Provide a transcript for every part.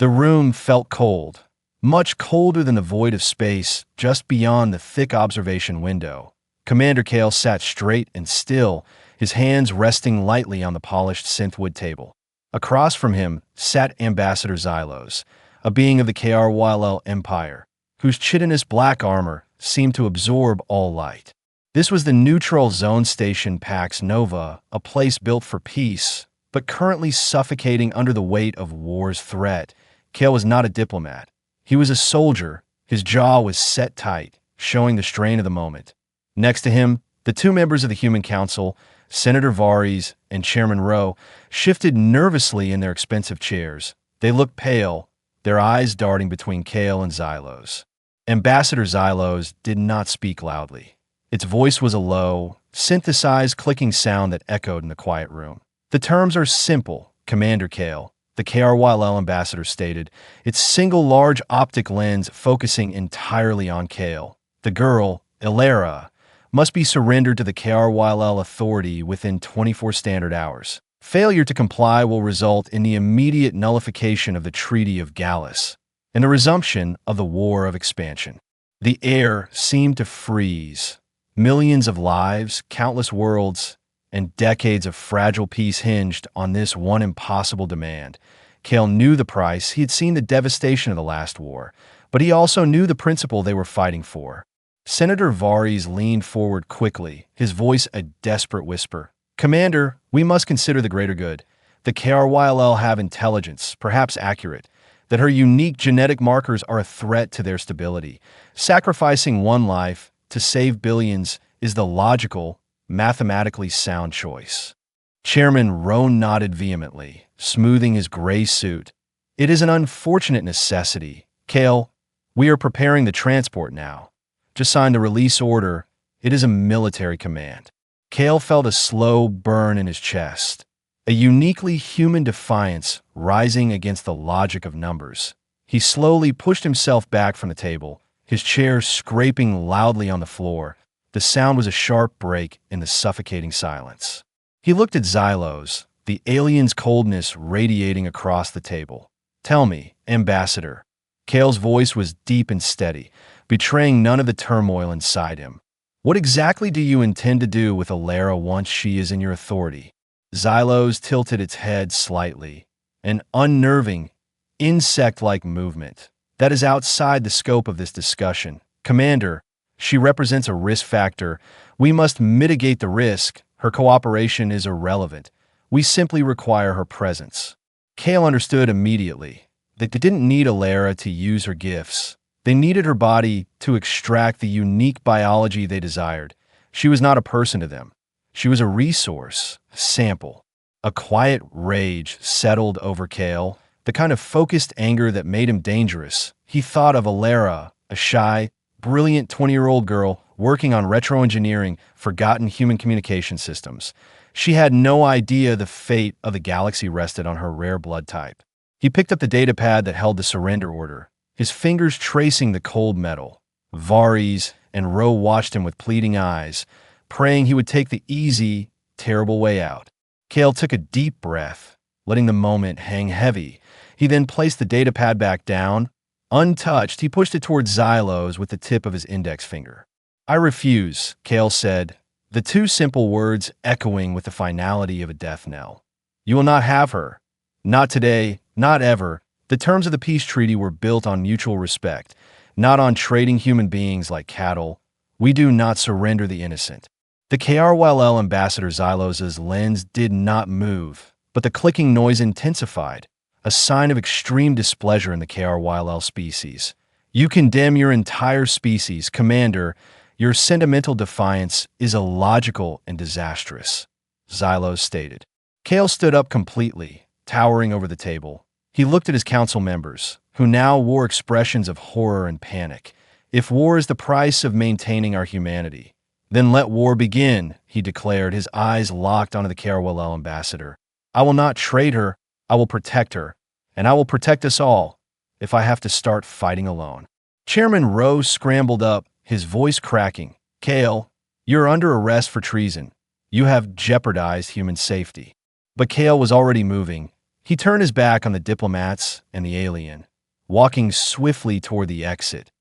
The room felt cold, much colder than the void of space just beyond the thick observation window. Commander Kale sat straight and still, his hands resting lightly on the polished synthwood table. Across from him sat Ambassador Xylos, a being of the KRYL Empire, whose chitinous black armor seemed to absorb all light. This was the neutral zone station Pax Nova, a place built for peace, but currently suffocating under the weight of war's threat. Kale was not a diplomat. He was a soldier. His jaw was set tight, showing the strain of the moment. Next to him, the two members of the Human Council, Senator Varys and Chairman Rowe, shifted nervously in their expensive chairs. They looked pale, their eyes darting between Kale and Xylos. Ambassador Xylos did not speak loudly. Its voice was a low, synthesized clicking sound that echoed in the quiet room. The terms are simple, Commander Kale, the KRYL ambassador stated, its single large optic lens focusing entirely on Kale. The girl, Ilera, must be surrendered to the KRYL authority within 24 standard hours. Failure to comply will result in the immediate nullification of the Treaty of Gallus and the resumption of the War of Expansion. The air seemed to freeze. Millions of lives, countless worlds, and decades of fragile peace hinged on this one impossible demand. Kale knew the price. He had seen the devastation of the last war, but he also knew the principle they were fighting for. Senator Varys leaned forward quickly, his voice a desperate whisper. Commander, we must consider the greater good. The KRYL have intelligence, perhaps accurate, that her unique genetic markers are a threat to their stability. Sacrificing one life to save billions is the logical, mathematically sound choice. Chairman Rowe nodded vehemently, smoothing his gray suit. It is an unfortunate necessity. Kale, we are preparing the transport now. Just sign the release order. It is a military command. Kale felt a slow burn in his chest, a uniquely human defiance rising against the logic of numbers. He slowly pushed himself back from the table, his chair scraping loudly on the floor. The sound was a sharp break in the suffocating silence. He looked at Xylos, the alien's coldness radiating across the table. Tell me, Ambassador. Kale's voice was deep and steady, betraying none of the turmoil inside him. What exactly do you intend to do with Ilera once she is in your authority? Xylos tilted its head slightly, an unnerving, insect-like movement that is outside the scope of this discussion. Commander, she represents a risk factor. We must mitigate the risk. Her cooperation is irrelevant. We simply require her presence. Kale understood immediately that they didn't need Ilera to use her gifts. They needed her body to extract the unique biology they desired. She was not a person to them. She was a resource, a sample. A quiet rage settled over Kale, the kind of focused anger that made him dangerous. He thought of Ilera, a shy, brilliant 20-year-old girl working on retroengineering forgotten human communication systems. She had no idea the fate of the galaxy rested on her rare blood type. He picked up the datapad that held the surrender order, his fingers tracing the cold metal. Varys and Rowe watched him with pleading eyes, praying he would take the easy, terrible way out. Kale took a deep breath, letting the moment hang heavy. He then placed the datapad back down. Untouched, he pushed it towards Xylos with the tip of his index finger. I refuse, Kale said, the two simple words echoing with the finality of a death knell. You will not have her. Not today, not ever. The terms of the peace treaty were built on mutual respect, not on trading human beings like cattle. We do not surrender the innocent. The KRYL ambassador Xylos' lens did not move, but the clicking noise intensified, a sign of extreme displeasure in the KRYL species. You condemn your entire species, Commander. Your sentimental defiance is illogical and disastrous, Xylos stated. Kale stood up completely, towering over the table. He looked at his council members, who now wore expressions of horror and panic. If war is the price of maintaining our humanity, then let war begin, he declared, his eyes locked onto the KRYL ambassador. I will not trade her. I will protect her, and I will protect us all if I have to start fighting alone. Chairman Rowe scrambled up, his voice cracking. Kale, you're under arrest for treason. You have jeopardized human safety. But Kale was already moving, He turned his back on the diplomats and the alien, walking swiftly toward the exit.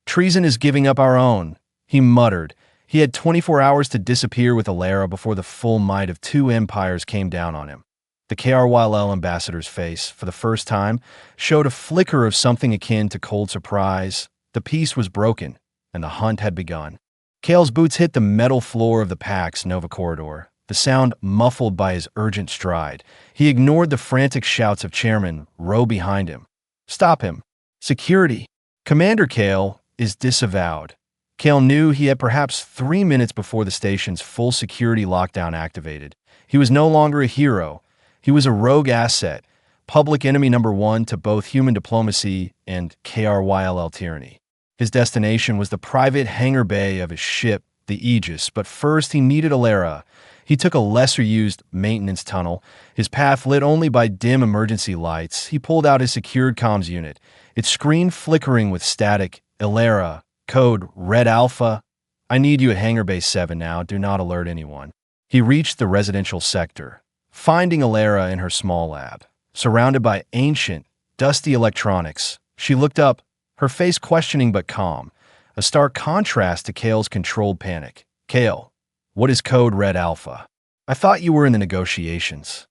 Treason is giving up our own, he muttered. He had 24 hours to disappear with Alara before the full might of two empires came down on him. The KRYL ambassador's face, for the first time, showed a flicker of something akin to cold surprise. The peace was broken, and the hunt had begun. Kale's boots hit the metal floor of the Pax Nova corridor, the sound muffled by his urgent stride. He ignored the frantic shouts of Chairman Rowe behind him. Stop him. Security. Commander Kale is disavowed. Kale knew he had perhaps 3 minutes before the station's full security lockdown activated. He was no longer a hero. He was a rogue asset, public enemy number one to both human diplomacy and KRYL tyranny. His destination was the private hangar bay of his ship, the Aegis, but first he needed Alara. He took a lesser-used maintenance tunnel, his path lit only by dim emergency lights. He pulled out his secured comms unit, its screen flickering with static. Alara, code Red Alpha. I need you at Hangar Bay 7 now. Do not alert anyone. He reached the residential sector, finding Alara in her small lab, surrounded by ancient, dusty electronics. She looked up, her face questioning but calm, a stark contrast to Kale's controlled panic. Kale, what is code Red Alpha? I thought you were in the negotiations.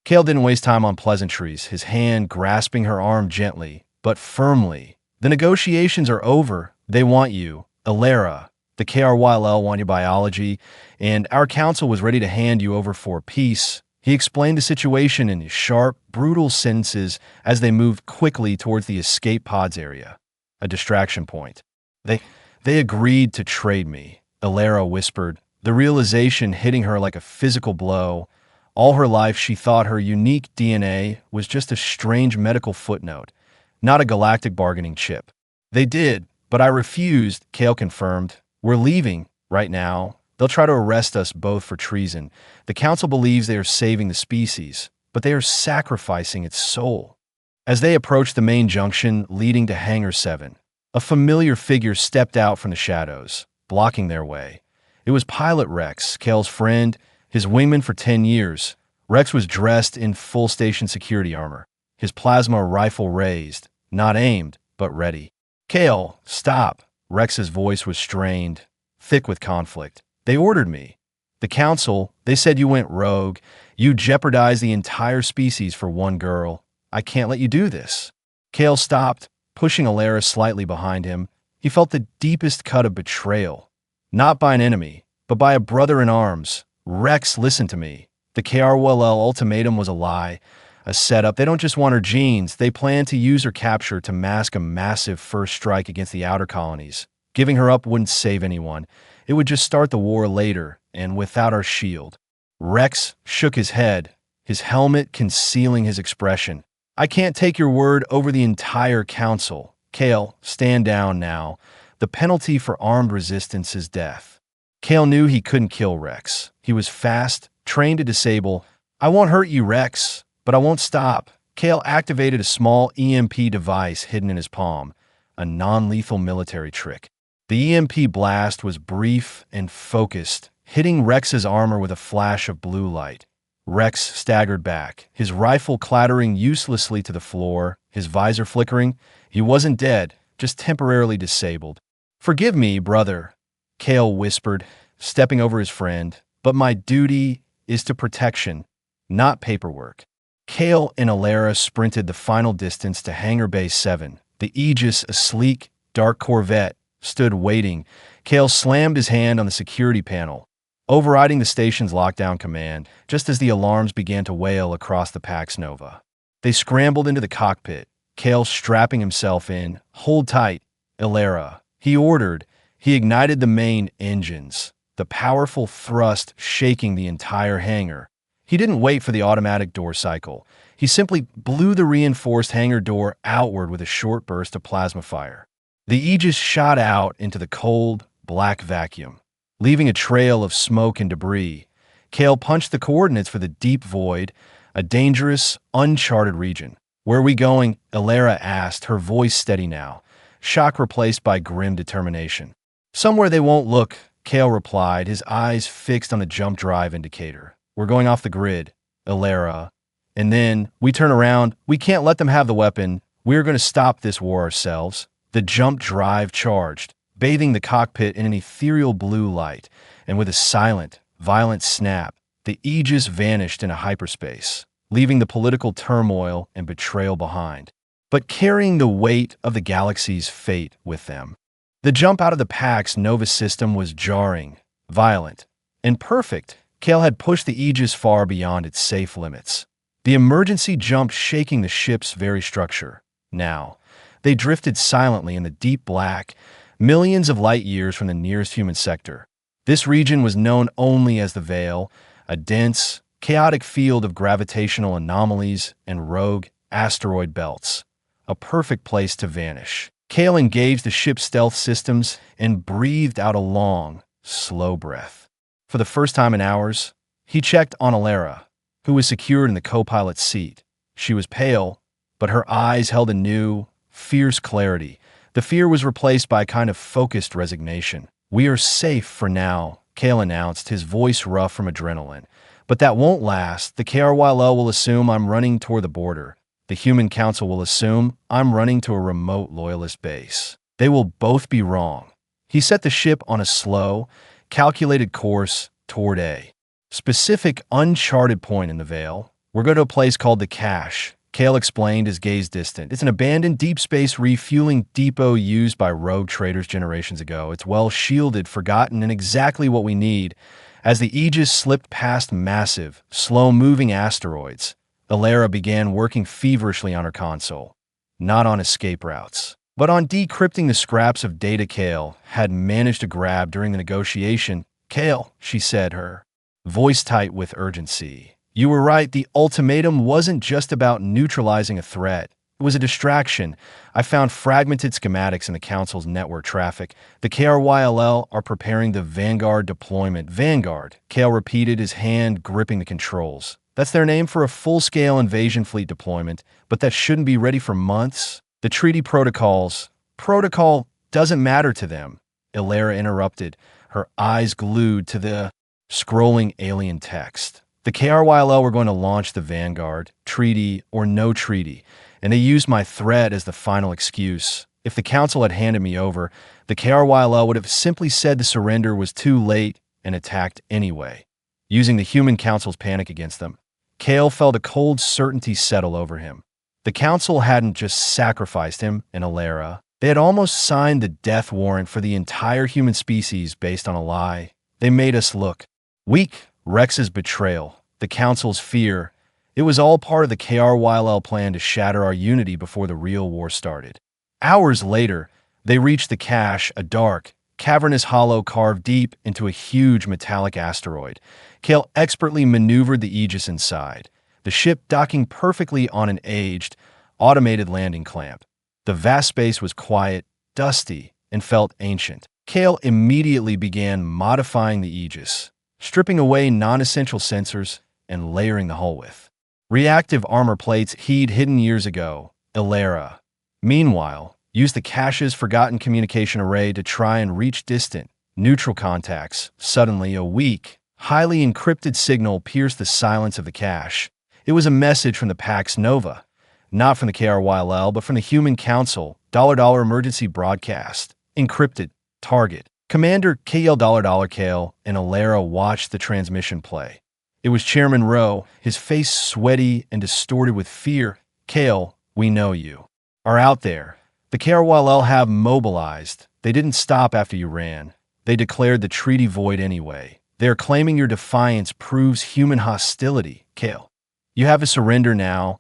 Kale didn't waste time on pleasantries, his hand grasping her arm gently, but firmly. The negotiations are over. They want you, Alara. The KRYL want your biology, and our council was ready to hand you over for peace. He explained the situation in his sharp, brutal sentences as they moved quickly towards the escape pods area, a distraction point. They agreed to trade me, Alara whispered, the realization hitting her like a physical blow. All her life she thought her unique DNA was just a strange medical footnote, not a galactic bargaining chip. They did, but I refused, Kale confirmed. We're leaving right now. They'll try to arrest us both for treason. The council believes they are saving the species, but they are sacrificing its soul. As they approached the main junction leading to Hangar 7, a familiar figure stepped out from the shadows, blocking their way. It was Pilot Rex, Kale's friend, his wingman for 10 years. Rex was dressed in full station security armor, his plasma rifle raised, not aimed, but ready. Kale, stop. Rex's voice was strained, thick with conflict. They ordered me. The council, they said you went rogue. You jeopardized the entire species for one girl. I can't let you do this. Kale stopped, pushing Alara slightly behind him. He felt the deepest cut of betrayal. Not by an enemy, but by a brother in arms. Rex, listen to me. The KRYL ultimatum was a lie, a setup. They don't just want her genes. They plan to use her capture to mask a massive first strike against the outer colonies. Giving her up wouldn't save anyone. It would just start the war later, and without our shield. Rex shook his head, his helmet concealing his expression. I can't take your word over the entire council. Kale, stand down now. The penalty for armed resistance is death. Kale knew he couldn't kill Rex. He was fast, trained to disable. I won't hurt you, Rex, but I won't stop. Kale activated a small EMP device hidden in his palm, a non-lethal military trick. The EMP blast was brief and focused, hitting Rex's armor with a flash of blue light. Rex staggered back, his rifle clattering uselessly to the floor, his visor flickering. He wasn't dead, just temporarily disabled. Forgive me, brother, Kale whispered, stepping over his friend, but my duty is to protection, not paperwork. Kale and Alara sprinted the final distance to Hangar Bay 7. The Aegis, a sleek, dark Corvette, stood waiting. Kale slammed his hand on the security panel, overriding the station's lockdown command, just as the alarms began to wail across the Pax Nova. They scrambled into the cockpit, Kale strapping himself in. Hold tight, Alara, he ordered. He ignited the main engines, the powerful thrust shaking the entire hangar. He didn't wait for the automatic door cycle. He simply blew the reinforced hangar door outward with a short burst of plasma fire. The Aegis shot out into the cold, black vacuum, leaving a trail of smoke and debris. Kale punched the coordinates for the deep void, a dangerous, uncharted region. Where are we going? Alara asked, her voice steady now, shock replaced by grim determination. Somewhere they won't look, Kale replied, his eyes fixed on the jump drive indicator. We're going off the grid, Alara. And then we turn around. We can't let them have the weapon. We're going to stop this war ourselves. The jump drive charged, bathing the cockpit in an ethereal blue light, and with a silent, violent snap, the Aegis vanished into hyperspace, leaving the political turmoil and betrayal behind, but carrying the weight of the galaxy's fate with them. The jump out of the Pax Nova system was jarring, violent, and perfect. Kale had pushed the Aegis far beyond its safe limits. The emergency jump shaking the ship's very structure. Now, they drifted silently in the deep black, millions of light years from the nearest human sector. This region was known only as the Veil, a dense, chaotic field of gravitational anomalies and rogue asteroid belts. A perfect place to vanish. Kale engaged the ship's stealth systems and breathed out a long, slow breath. For the first time in hours, he checked on Alara, who was secured in the co-pilot's seat. She was pale, but her eyes held a new, fierce clarity. The fear was replaced by a kind of focused resignation. "We are safe for now," Kale announced, his voice rough from adrenaline. "But that won't last. The KRYL will assume I'm running toward the border. The Human Council will assume I'm running to a remote loyalist base. They will both be wrong." He set the ship on a slow, calculated course toward a specific, uncharted point in the Veil. "We're going to a place called the Cache," Kale explained, his gaze distant. "It's an abandoned deep space refueling depot used by rogue traders generations ago. It's well shielded, forgotten, and exactly what we need." As the Aegis slipped past massive, slow-moving asteroids, Alara began working feverishly on her console. Not on escape routes, but on decrypting the scraps of data Kale had managed to grab during the negotiation. "Kale," she said, her voice tight with urgency, "you were right. The ultimatum wasn't just about neutralizing a threat. It was a distraction. I found fragmented schematics in the Council's network traffic. The KRYL are preparing the Vanguard deployment." "Vanguard," Kale repeated, his hand gripping the controls. "That's their name for a full-scale invasion fleet deployment, but that shouldn't be ready for months. The treaty protocols." "Protocol doesn't matter to them," Alara interrupted, her eyes glued to the scrolling alien text. "The KRYL were going to launch the Vanguard, treaty or no treaty, and they used my threat as the final excuse. If the Council had handed me over, the KRYL would have simply said the surrender was too late and attacked anyway, using the Human Council's panic against them." Kale felt a cold certainty settle over him. The Council hadn't just sacrificed him and Alara. They had almost signed the death warrant for the entire human species based on a lie. "They made us look weak." Rex's betrayal, the Council's fear, it was all part of the KRYL plan to shatter our unity before the real war started. Hours later, they reached the Cache, a dark, cavernous hollow carved deep into a huge metallic asteroid. Kale expertly maneuvered the Aegis inside, the ship docking perfectly on an aged, automated landing clamp. The vast space was quiet, dusty, and felt ancient. Kale immediately began modifying the Aegis, stripping away non-essential sensors and layering the hull with reactive armor plates he'd hidden years ago. Alara, meanwhile, used the Cache's forgotten communication array to try and reach distant, neutral contacts. Suddenly, a weak, highly encrypted signal pierced the silence of the Cache. It was a message from the Pax Nova, not from the KRYL, but from the Human Council. $$ emergency broadcast. Encrypted. Target. Commander KL Kale and Alara watched the transmission play. It was Chairman Rowe, his face sweaty and distorted with fear. "Kale, we know you are out there. The KRYL have mobilized. They didn't stop after you ran. They declared the treaty void anyway. They're claiming your defiance proves human hostility. Kale, you have to surrender now,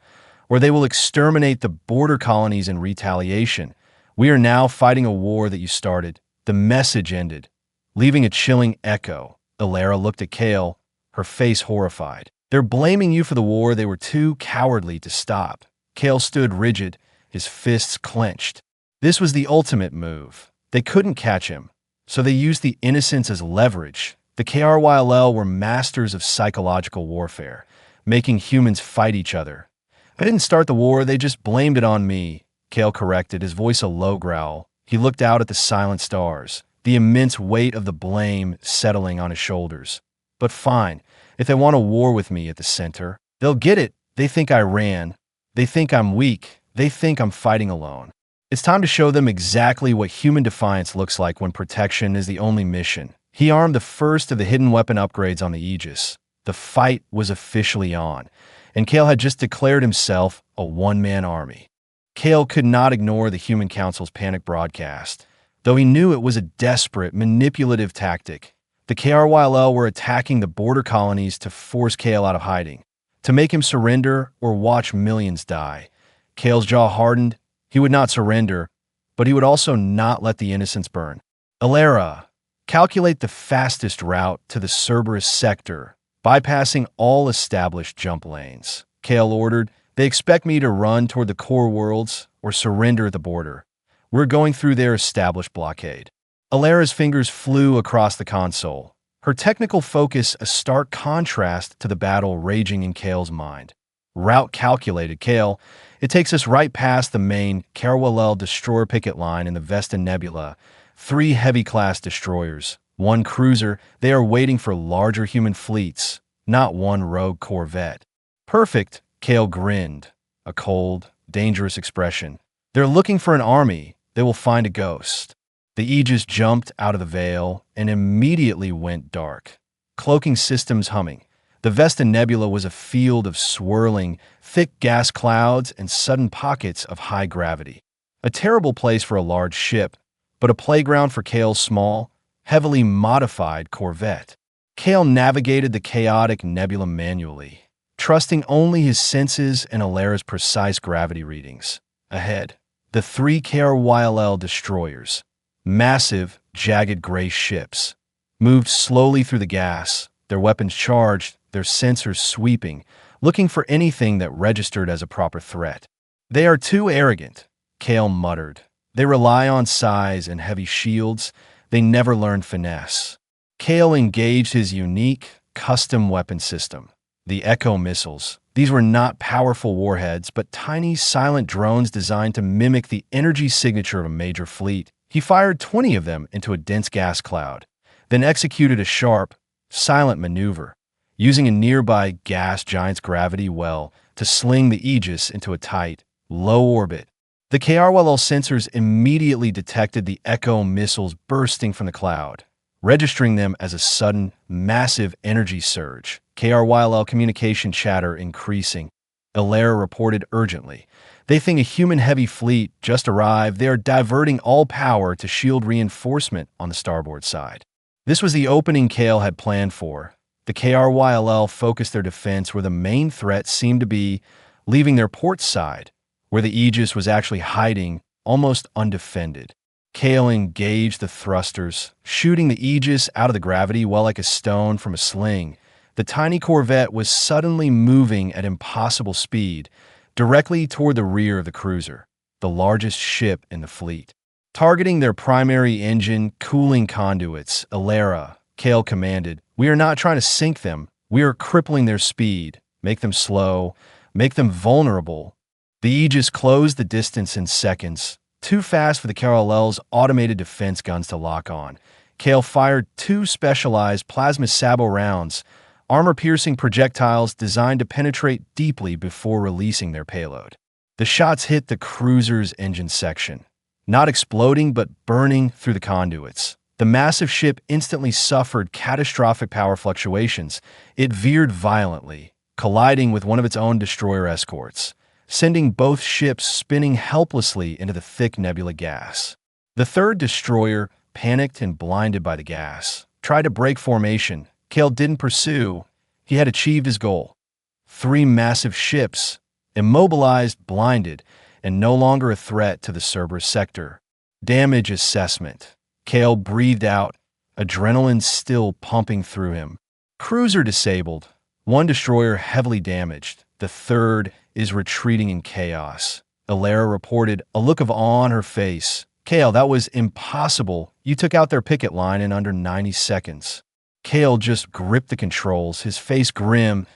or they will exterminate the border colonies in retaliation. We are now fighting a war that you started." The message ended, leaving a chilling echo. Alara looked at Kale, her face horrified. "They're blaming you for the war they were too cowardly to stop." Kale stood rigid, his fists clenched. This was the ultimate move. They couldn't catch him, so they used the innocents as leverage. The KRYL were masters of psychological warfare, making humans fight each other. "I didn't start the war, they just blamed it on me," Kale corrected, his voice a low growl. He looked out at the silent stars, the immense weight of the blame settling on his shoulders. "But fine, if they want a war with me at the center, they'll get it." They think I ran. They think I'm weak. They think I'm fighting alone. It's time to show them exactly what human defiance looks like when protection is the only mission. He armed the first of the hidden weapon upgrades on the Aegis. The fight was officially on, and Kale had just declared himself a one-man army. Kale could not ignore the Human Council's panic broadcast, though he knew it was a desperate, manipulative tactic. The KRYLL were attacking the border colonies to force Kale out of hiding, to make him surrender or watch millions die. Kale's jaw hardened. He would not surrender, but he would also not let the innocents burn. Alara, calculate the fastest route to the Cerberus sector, bypassing all established jump lanes. Kale ordered. They expect me to run toward the core worlds or surrender at the border. We're going through their established blockade. Alara's fingers flew across the console, her technical focus a stark contrast to the battle raging in Kale's mind. Route calculated, Kale. It takes us right past the main Carawell destroyer picket line in the Vesta Nebula. 3 heavy-class destroyers, 1 cruiser. They are waiting for larger human fleets, not 1 rogue corvette. Perfect. Kale grinned, a cold, dangerous expression. They're looking for an army. They will find a ghost. The Aegis jumped out of the veil and immediately went dark, cloaking systems humming. The Vesta Nebula was a field of swirling, thick gas clouds and sudden pockets of high gravity. A terrible place for a large ship, but a playground for Kale's small, heavily modified corvette. Kale navigated the chaotic nebula manually, trusting only his senses and Alara's precise gravity readings. Ahead, the 3 KRYLL destroyers, massive, jagged gray ships, moved slowly through the gas, their weapons charged, their sensors sweeping, looking for anything that registered as a proper threat. They are too arrogant, Kale muttered. They rely on size and heavy shields. They never learn finesse. Kale engaged his unique, custom weapon system. The Echo missiles. These were not powerful warheads, but tiny, silent drones designed to mimic the energy signature of a major fleet. He fired 20 of them into a dense gas cloud, then executed a sharp, silent maneuver, using a nearby gas giant's gravity well to sling the Aegis into a tight, low orbit. The KRYL sensors immediately detected the Echo missiles bursting from the cloud, registering them as a sudden, massive energy surge. KRYL communication chatter increasing. Alara reported urgently. They think a human-heavy fleet just arrived. They are diverting all power to shield reinforcement on the starboard side. This was the opening Kale had planned for. The KRYL focused their defense where the main threat seemed to be, leaving their port side, where the Aegis was actually hiding, almost undefended. Kale engaged the thrusters, shooting the Aegis out of the gravity well like a stone from a sling. The tiny corvette was suddenly moving at impossible speed, directly toward the rear of the cruiser, the largest ship in the fleet. Targeting their primary engine cooling conduits, Alara, Kale commanded, "We are not trying to sink them. We are crippling their speed, make them slow, make them vulnerable." The Aegis closed the distance in seconds, too fast for the KRL's automated defense guns to lock on. Kale fired 2 specialized plasma sabot rounds, armor-piercing projectiles designed to penetrate deeply before releasing their payload. The shots hit the cruiser's engine section, not exploding but burning through the conduits. The massive ship instantly suffered catastrophic power fluctuations. It veered violently, colliding with one of its own destroyer escorts, sending both ships spinning helplessly into the thick nebula gas. The 3rd destroyer, panicked and blinded by the gas, tried to break formation. Kale didn't pursue. He had achieved his goal. 3 massive ships, immobilized, blinded, and no longer a threat to the Cerberus sector. Damage assessment. Kale breathed out, adrenaline still pumping through him. Cruiser disabled. 1 destroyer heavily damaged. The 3rd is retreating in chaos. Alara reported, a look of awe on her face. Kale, that was impossible. You took out their picket line in under 90 seconds. Kale just gripped the controls, his face grim.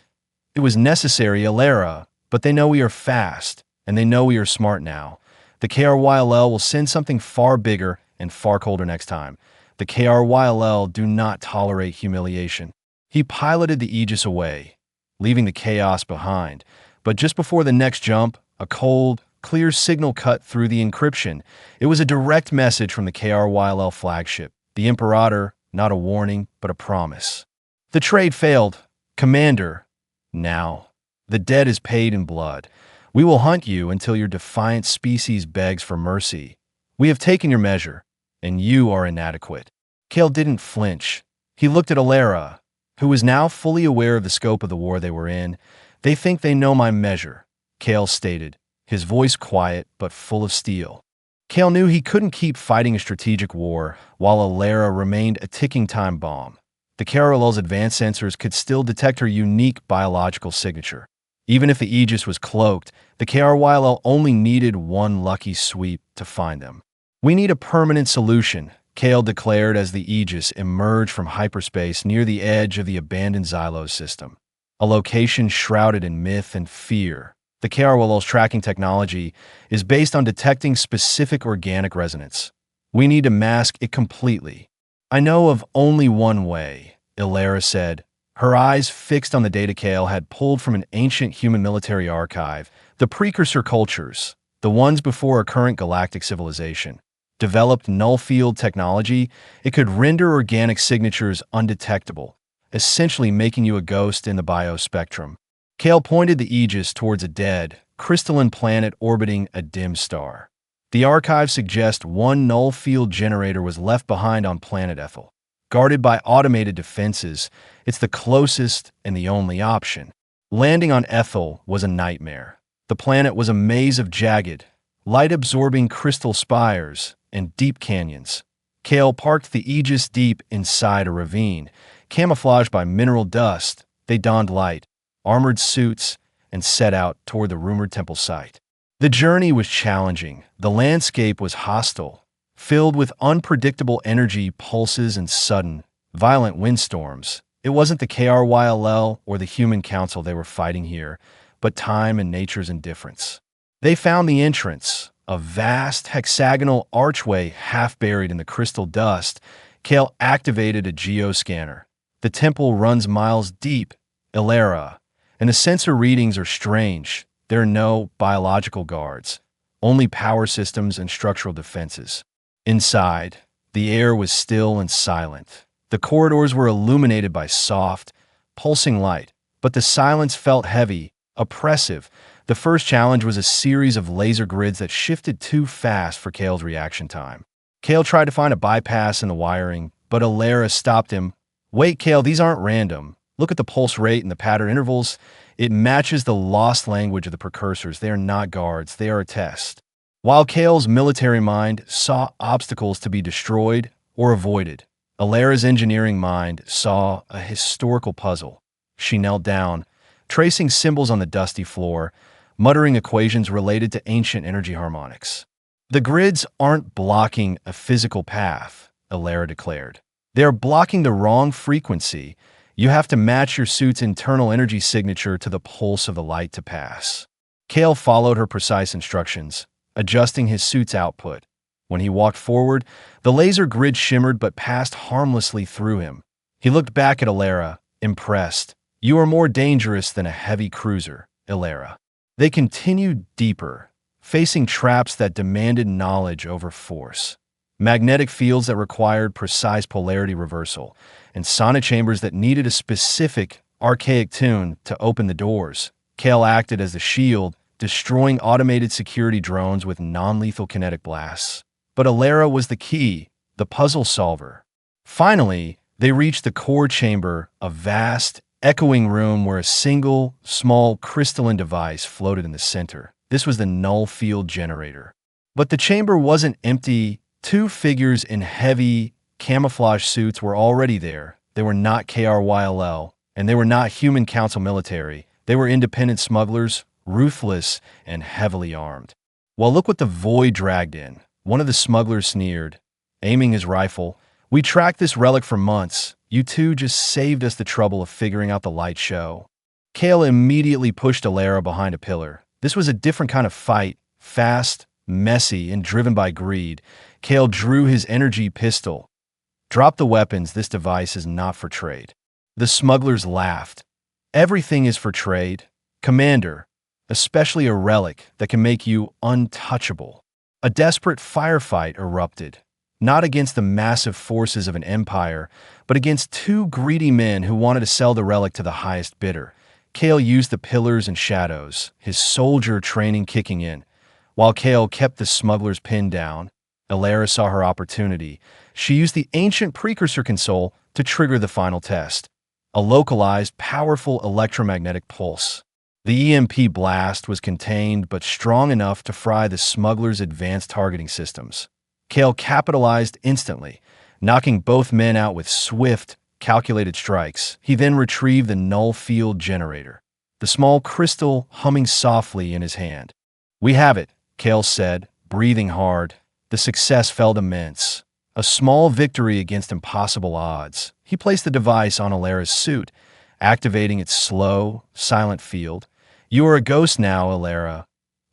It was necessary, Alara, but they know we are fast, and they know we are smart now. The KRYL will send something far bigger and far colder next time. The KRYL do not tolerate humiliation. He piloted the Aegis away, leaving the chaos behind, But just before the next jump, a cold, clear signal cut through the encryption. It was a direct message from the KRYLL flagship. The Imperator, not a warning, but a promise. The trade failed. Commander, now. The debt is paid in blood. We will hunt you until your defiant species begs for mercy. We have taken your measure, and you are inadequate. Kale didn't flinch. He looked at Alara, who was now fully aware of the scope of the war they were in. They think they know my measure, Kale stated, his voice quiet but full of steel. Kale knew he couldn't keep fighting a strategic war while Alara remained a ticking time bomb. The KRLL's advanced sensors could still detect her unique biological signature. Even if the Aegis was cloaked, the KRYLL only needed one lucky sweep to find them. We need a permanent solution, Kale declared as the Aegis emerged from hyperspace near the edge of the abandoned Xylos system. A location shrouded in myth and fear. The KRLL's tracking technology is based on detecting specific organic resonance. We need to mask it completely. I know of only one way, Alara said, her eyes fixed on the data Kale had pulled from an ancient human military archive. The precursor cultures, the ones before our current galactic civilization, developed null-field technology. It could render organic signatures undetectable, essentially making you a ghost in the biospectrum. Kale pointed the Aegis towards a dead, crystalline planet orbiting a dim star. The archive suggests one null-field generator was left behind on planet Ethel. Guarded by automated defenses, it's the closest and the only option. Landing on Ethel was a nightmare. The planet was a maze of jagged, light-absorbing crystal spires and deep canyons. Kale parked the Aegis deep inside a ravine. Camouflaged by mineral dust, they donned light, armored suits, and set out toward the rumored temple site. The journey was challenging. The landscape was hostile, filled with unpredictable energy pulses and sudden, violent windstorms. It wasn't the KRYLL or the Human Council they were fighting here, but time and nature's indifference. They found the entrance, a vast hexagonal archway half buried in the crystal dust. Kale activated a geoscanner. The temple runs miles deep, Alara, and the sensor readings are strange. There are no biological guards, only power systems and structural defenses. Inside, the air was still and silent. The corridors were illuminated by soft, pulsing light, but the silence felt heavy, oppressive. The first challenge was a series of laser grids that shifted too fast for Kale's reaction time. Kale tried to find a bypass in the wiring, but Alara stopped him. Wait, Kale, these aren't random. Look at the pulse rate and the pattern intervals. It matches the lost language of the precursors. They are not guards. They are a test. While Kale's military mind saw obstacles to be destroyed or avoided, Alara's engineering mind saw a historical puzzle. She knelt down, tracing symbols on the dusty floor, muttering equations related to ancient energy harmonics. The grids aren't blocking a physical path, Alara declared. They are blocking the wrong frequency. You have to match your suit's internal energy signature to the pulse of the light to pass. Kale followed her precise instructions, adjusting his suit's output. When he walked forward, the laser grid shimmered but passed harmlessly through him. He looked back at Alara, impressed. You are more dangerous than a heavy cruiser, Alara. They continued deeper, facing traps that demanded knowledge over force. Magnetic fields that required precise polarity reversal, and sonic chambers that needed a specific, archaic tune to open the doors. Kale acted as the shield, destroying automated security drones with non-lethal kinetic blasts. But Alara was the key, the puzzle solver. Finally, they reached the core chamber, a vast, echoing room where a single, small, crystalline device floated in the center. This was the null field generator. But the chamber wasn't empty. Two figures in heavy, camouflage suits were already there. They were not KRYLL, and they were not Human Council military. They were independent smugglers, ruthless and heavily armed. Well, look what the void dragged in. One of the smugglers sneered, aiming his rifle. We tracked this relic for months. You two just saved us the trouble of figuring out the light show. Kale immediately pushed Alara behind a pillar. This was a different kind of fight, fast, messy, and driven by greed. Kale drew his energy pistol. Drop the weapons. This device is not for trade. The smugglers laughed. Everything is for trade. Commander, especially a relic that can make you untouchable. A desperate firefight erupted, not against the massive forces of an empire, but against two greedy men who wanted to sell the relic to the highest bidder. Kale used the pillars and shadows, his soldier training kicking in. While Kale kept the smugglers pinned down, Elara saw her opportunity. She used the ancient precursor console to trigger the final test, a localized, powerful electromagnetic pulse. The EMP blast was contained but strong enough to fry the smugglers' advanced targeting systems. Kale capitalized instantly, knocking both men out with swift, calculated strikes. He then retrieved the null field generator, the small crystal humming softly in his hand. "We have it," Kale said, breathing hard. The success felt immense. A small victory against impossible odds. He placed the device on Alara's suit, activating its slow, silent field. "You are a ghost now, Alara.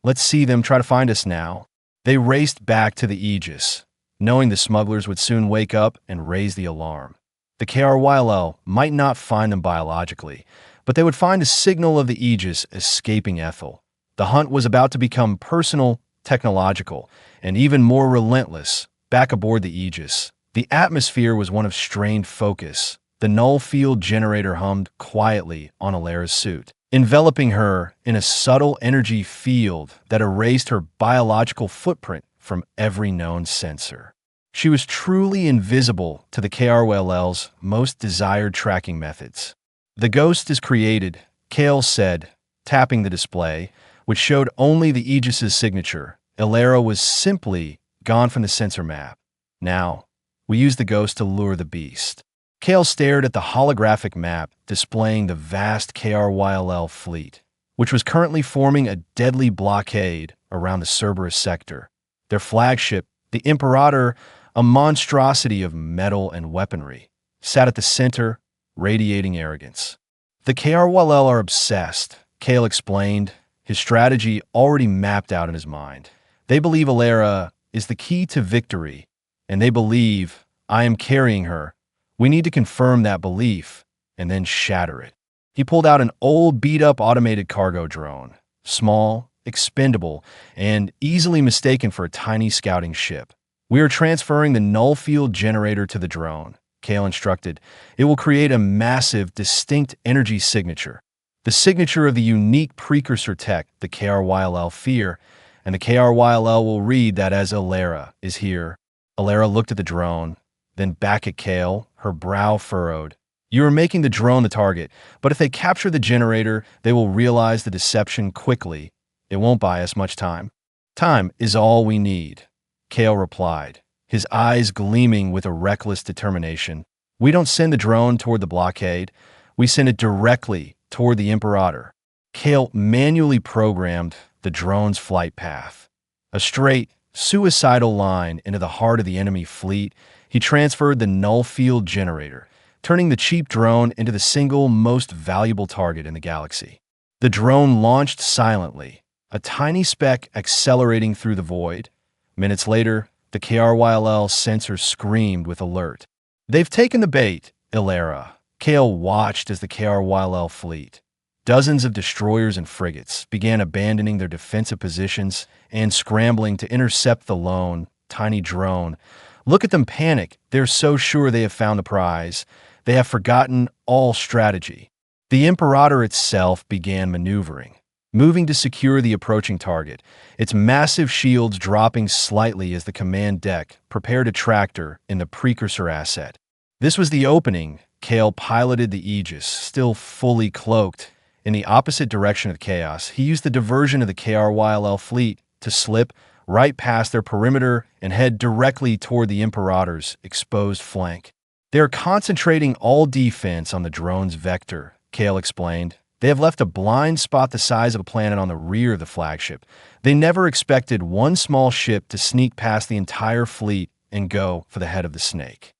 Let's see them try to find us now." They raced back to the Aegis, knowing the smugglers would soon wake up and raise the alarm. The KRYLL might not find them biologically, but they would find a signal of the Aegis escaping Ethel. The hunt was about to become personal, technological, and even more relentless. Back aboard the Aegis, the atmosphere was one of strained focus. The null field generator hummed quietly on Alara's suit, enveloping her in a subtle energy field that erased her biological footprint from every known sensor. She was truly invisible to the KRLL's most desired tracking methods. "The ghost is created," Kale said, tapping the display, which showed only the Aegis's signature. Elara was simply gone from the sensor map. "Now, we use the ghost to lure the beast." Kale stared at the holographic map displaying the vast KRYLL fleet, which was currently forming a deadly blockade around the Cerberus sector. Their flagship, the Imperator, a monstrosity of metal and weaponry, sat at the center, radiating arrogance. "The KRYLL are obsessed," Kale explained, his strategy already mapped out in his mind. "They believe Alara is the key to victory, and they believe I am carrying her. We need to confirm that belief and then shatter it." He pulled out an old, beat-up automated cargo drone, small, expendable, and easily mistaken for a tiny scouting ship. "We are transferring the null field generator to the drone," Kale instructed. "It will create a massive, distinct energy signature, the signature of the unique precursor tech the KRYLL fear, and the KRYLL will read that as Alara is here." Alara looked at the drone, then back at Kale, her brow furrowed. "You are making the drone the target, but if they capture the generator, they will realize the deception quickly. It won't buy us much time." "Time is all we need," Kale replied, his eyes gleaming with a reckless determination. "We don't send the drone toward the blockade. We send it directly toward the Imperator." Kale manually programmed the drone's flight path. A straight, suicidal line into the heart of the enemy fleet. He transferred the null field generator, turning the cheap drone into the single most valuable target in the galaxy. The drone launched silently, a tiny speck accelerating through the void. Minutes later, the KRYLL sensor screamed with alert. "They've taken the bait, Alara." Kale watched as the KRYLL fleet, dozens of destroyers and frigates, began abandoning their defensive positions and scrambling to intercept the lone, tiny drone. Look at them panic. They're so sure they have found the prize. They have forgotten all strategy. The Imperator itself began maneuvering, moving to secure the approaching target, its massive shields dropping slightly as the command deck prepared a tractor in the precursor asset. This was the opening. Kale piloted the Aegis, still fully cloaked, in the opposite direction of chaos. He used the diversion of the KRYLL fleet to slip right past their perimeter and head directly toward the Imperator's exposed flank. "They are concentrating all defense on the drone's vector," Kale explained. "They have left a blind spot the size of a planet on the rear of the flagship. They never expected one small ship to sneak past the entire fleet and go for the head of the snake."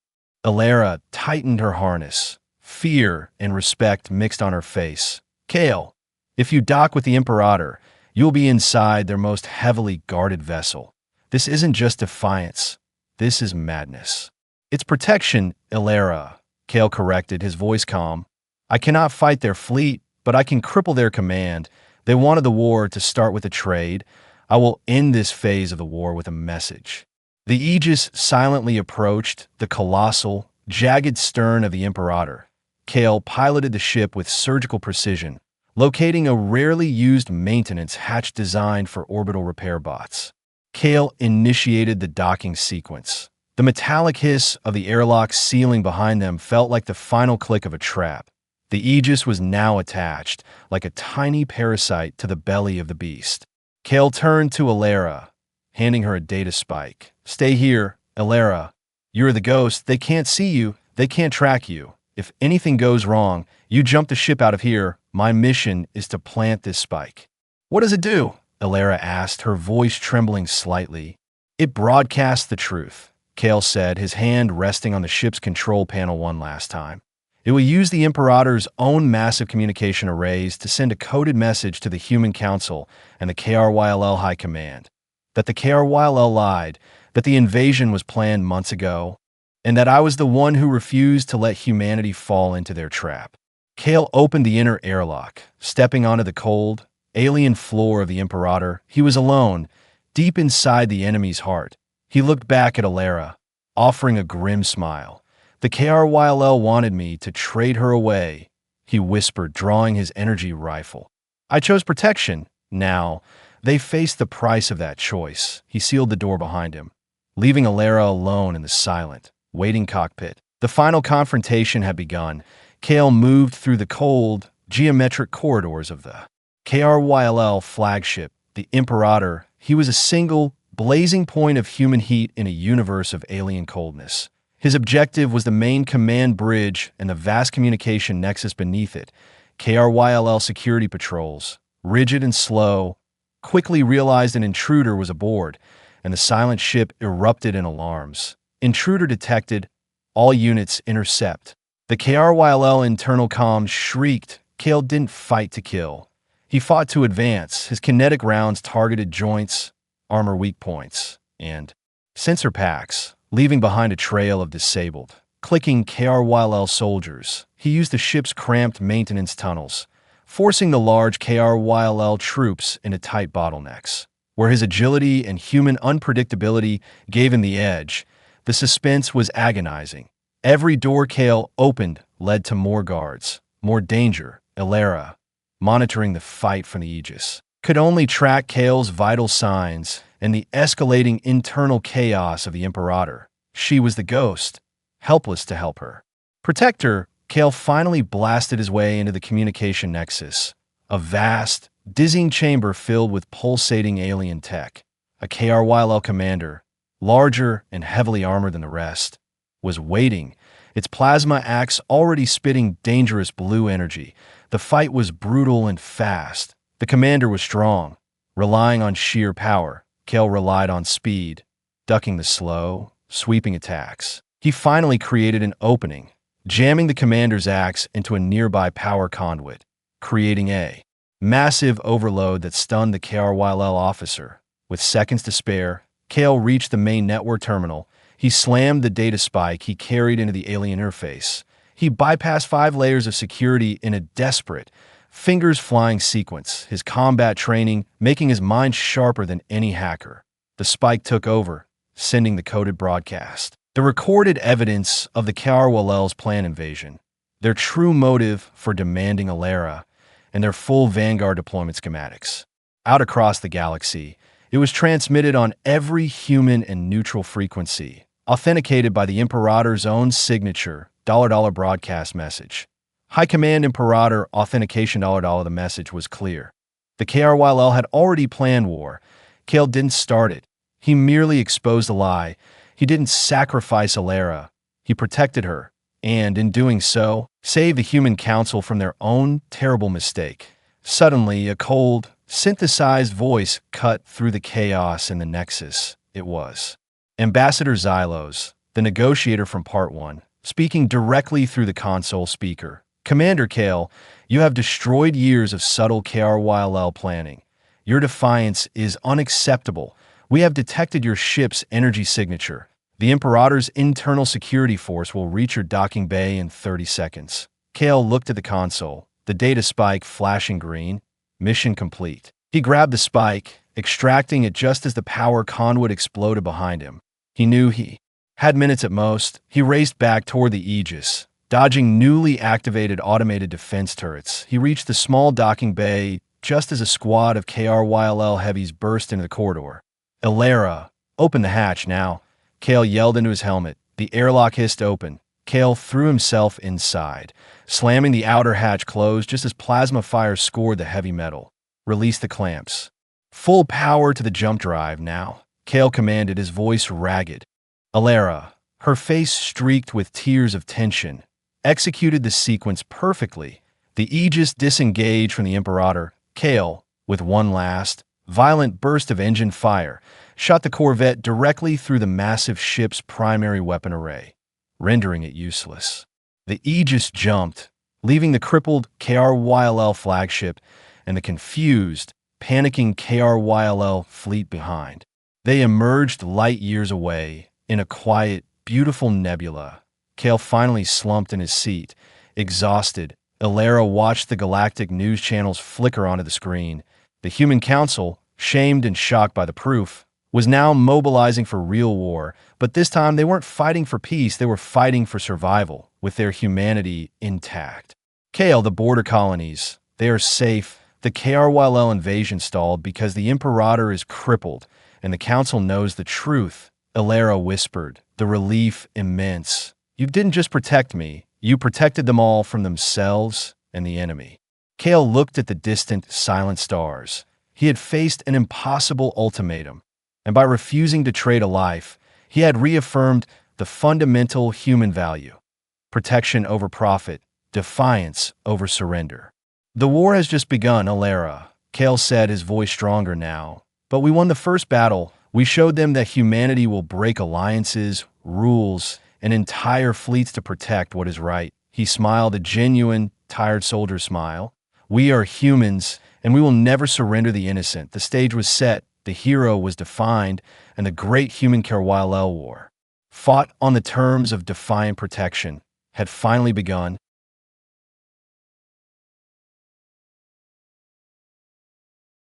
Alara tightened her harness, fear and respect mixed on her face. "Kale, if you dock with the Imperator, you'll be inside their most heavily guarded vessel. This isn't just defiance. This is madness." "It's protection, Alara," Kale corrected, his voice calm. "I cannot fight their fleet, but I can cripple their command. They wanted the war to start with a trade. I will end this phase of the war with a message. The Aegis silently approached the colossal, jagged stern of the Imperator. Kale piloted the ship with surgical precision, locating a rarely used maintenance hatch designed for orbital repair bots. Kale initiated the docking sequence. The metallic hiss of the airlock ceiling behind them felt like the final click of a trap. The Aegis was now attached, like a tiny parasite, to the belly of the beast. Kale turned to Alara, handing her a data spike. "Stay here, Alara. You're the ghost. They can't see you. They can't track you. If anything goes wrong, you jump the ship out of here. My mission is to plant this spike." "What does it do?" Alara asked, her voice trembling slightly. "It broadcasts the truth," Kale said, his hand resting on the ship's control panel one last time. "It will use the Imperator's own massive communication arrays to send a coded message to the Human Council and the KRYLL High Command. That the KRYLL lied, that the invasion was planned months ago, and that I was the one who refused to let humanity fall into their trap." Kale opened the inner airlock, stepping onto the cold, alien floor of the Imperator. He was alone, deep inside the enemy's heart. He looked back at Alara, offering a grim smile. "The KRYLL wanted me to trade her away," he whispered, drawing his energy rifle. "I chose protection. Now, they faced the price of that choice." He sealed the door behind him, leaving Alara alone in the silent, waiting cockpit. The final confrontation had begun. Kale moved through the cold, geometric corridors of the KRYLL flagship, the Imperator. He was a single, blazing point of human heat in a universe of alien coldness. His objective was the main command bridge and the vast communication nexus beneath it. KRYLL security patrols, rigid and slow, quickly realized an intruder was aboard, and the silent ship erupted in alarms. "Intruder detected. All units intercept." The KRYLL internal comms shrieked. Kale didn't fight to kill. He fought to advance. His kinetic rounds targeted joints, armor weak points, and sensor packs, leaving behind a trail of disabled, clicking KRYLL soldiers. He used the ship's cramped maintenance tunnels, forcing the large KRYLL troops into tight bottlenecks. Where his agility and human unpredictability gave him the edge, the suspense was agonizing. Every door Kale opened led to more guards, more danger. Alara, monitoring the fight from the Aegis, could only track Kale's vital signs and the escalating internal chaos of the Imperator. She was the ghost, helpless to help her. Protect her, Kale finally blasted his way into the communication nexus, a vast, dizzying chamber filled with pulsating alien tech. A KRYLL commander, larger and heavily armored than the rest, was waiting, its plasma axe already spitting dangerous blue energy. The fight was brutal and fast. The commander was strong, relying on sheer power. Kale relied on speed, ducking the slow, sweeping attacks. He finally created an opening, jamming the commander's axe into a nearby power conduit, creating a massive overload that stunned the KRYLL officer. With seconds to spare, Kale reached the main network terminal. He slammed the data spike he carried into the alien interface. He bypassed 5 layers of security in a desperate, fingers-flying sequence, his combat training making his mind sharper than any hacker. The spike took over, sending the coded broadcast. The recorded evidence of the KRYLL's planned invasion, their true motive for demanding Alara, and their full Vanguard deployment schematics. Out across the galaxy, it was transmitted on every human and neutral frequency, authenticated by the Imperator's own signature, $$ broadcast message. High Command Imperator authentication $. The message was clear. The KRYLL had already planned war. Kale didn't start it. He merely exposed a lie. He didn't sacrifice Alara. He protected her, and in doing so, saved the Human Council from their own terrible mistake. Suddenly, a cold, synthesized voice cut through the chaos in the Nexus. It was Ambassador Xylos, the negotiator from Part 1, speaking directly through the console speaker. "Commander Kale, you have destroyed years of subtle KRYLL planning. Your defiance is unacceptable. We have detected your ship's energy signature. The Imperator's internal security force will reach your docking bay in 30 seconds. Kale looked at the console, the data spike flashing green. Mission complete. He grabbed the spike, extracting it just as the power conduit exploded behind him. He knew he had minutes at most. He raced back toward the Aegis, dodging newly activated automated defense turrets. He reached the small docking bay just as a squad of KRYLL heavies burst into the corridor. "Elara, open the hatch now," Kale yelled into his helmet. The airlock hissed open. Kale threw himself inside, slamming the outer hatch closed just as plasma fire scored the heavy metal. "Release the clamps." "Full power to the jump drive now," Kale commanded, his voice ragged. Elara, her face streaked with tears of tension, executed the sequence perfectly. The Aegis disengaged from the Imperator. Kale, with one last, violent burst of engine fire, shot the Corvette directly through the massive ship's primary weapon array, rendering it useless. The Aegis jumped, leaving the crippled KRYLL flagship and the confused, panicking KRYLL fleet behind. They emerged light years away in a quiet, beautiful nebula. Kale finally slumped in his seat, exhausted. Elara watched the galactic news channels flicker onto the screen. The Human Council, shamed and shocked by the proof, was now mobilizing for real war, but this time they weren't fighting for peace, they were fighting for survival, with their humanity intact. Kale, the border colonies, they are safe. The KRYLL invasion stalled because the Imperator is crippled, and the Council knows the truth, Elara whispered, the relief immense. "You didn't just protect me, you protected them all from themselves and the enemy." Kale looked at the distant, silent stars. He had faced an impossible ultimatum, and by refusing to trade a life, he had reaffirmed the fundamental human value: protection over profit, defiance over surrender. "The war has just begun, Elara," Kale said, his voice stronger now. "But we won the first battle. We showed them that humanity will break alliances, rules, and entire fleets to protect what is right." He smiled, a genuine, tired soldier smile. "We are humans, and we will never surrender the innocent." The stage was set, the hero was defined, and the great human KRYLL war, fought on the terms of defiant protection, had finally begun.